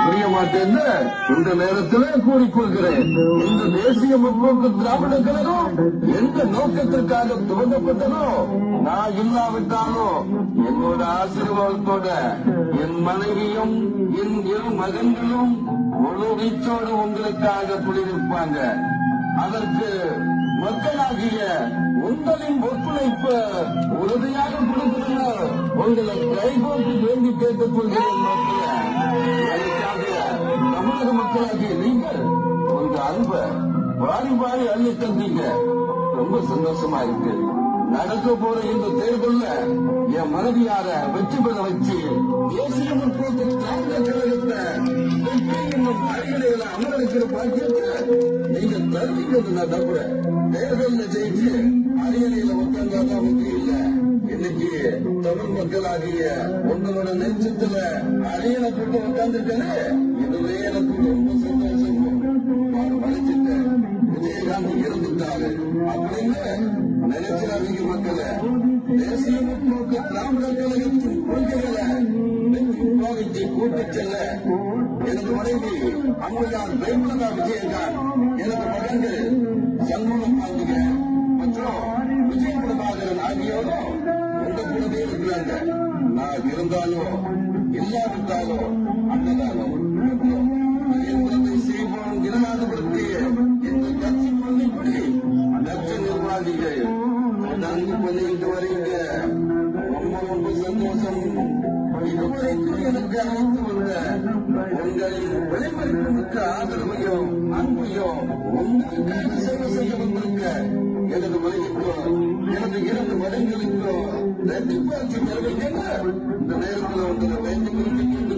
புரிய மாட்டேன்னு இந்த நேரத்திலே கூறிக்கொள்கிறேன். இந்த தேசிய முற்போக்கு திராவிட கழகம் எந்த நோக்கத்திற்காக துவங்கப்பட்டதோ, நான் இல்லாவிட்டாலும் என்னோட ஆசீர்வாதத்தோட என் மனைவியும் என் இரு மகன்களும் முழு வீச்சோடு உங்களுக்காக குடியிருப்பாங்க. அதற்கு மக்களாகிய உங்களின் ஒத்துழைப்பு உறுதியாக கொடுக்கிறேன். உங்களை கைகோட்டு வேண்டி கேட்டுக் கொள்கிறேன். தமிழக மக்களாகிய நீங்கள் உங்க அன்பை வாரி வாரி அள்ளி தந்தீங்க. ரொம்ப சந்தோஷமா இருக்கு. நடக்க போற இந்த தேர்தல்ல என் மனைவியார வெற்றி பெற வச்சு தேசிய முற்போக்கு திராவிட கழகத்தை இன்னும் அரியணைகளை அமர்ந்திருக்கிற பாக்கியத்தை நீங்க தருவீங்க. நான் நம்புறேன். தேர்தல்ல ஜெயிச்சு அரியணையில உட்கார்ந்தாதான் முக்கியம் இல்ல. இன்னைக்கு தமிழ் மக்களாகிய உங்களோட நெஞ்சத்துல அரியணை போட்டு உட்கார்ந்துருக்கேன்னு இதுவே எனக்கு ரொம்ப சந்தோஷம். வளைச்சிட்டேன். விஜயகாந்த் இருந்துட்டாரு அப்படின்னு நினைச்சாதீங்க மக்களை. தேசிய முற்போக்கு திராவிட கழகத்தின் கொள்கைகளை விவாதித்து கூட்டிச் செல்ல எனது மனைவி அம்மையார் பிரேமலதா விஜயகாந்த், எனது மகன்கள் சண்முகம் பாண்டிய மற்றும் விஜயபிரபாகரன் ஆகியோரும் உங்க கூடவே இருக்கிறாங்க. நான் இருந்தாலும் இல்லாவிட்டாலும் அன்னதானம் செய்வோம். தினநாதபுரத்தை எங்கள் கட்சி கொள்கைப்படி லட்ச நிர்வாகிகள் நன்கு பண்ணிக்கிட்டு வரீங்க. ரொம்ப ரொம்ப சந்தோஷம். இதுவரைக்கும் எனக்கு அழைத்து வந்த உங்களின் விளைமதிப்புமிக்க ஆதரவையும் அன்பையும் உங்களுக்காக சேவை செய்ய வந்திருக்க எனது மனைவிக்கும் எனது இரண்டு மடங்களுக்கும் நன்றி பார்த்து தருவீங்க. இந்த நேரத்தில் உங்களை வேண்டிக் கொள்கிறேன்.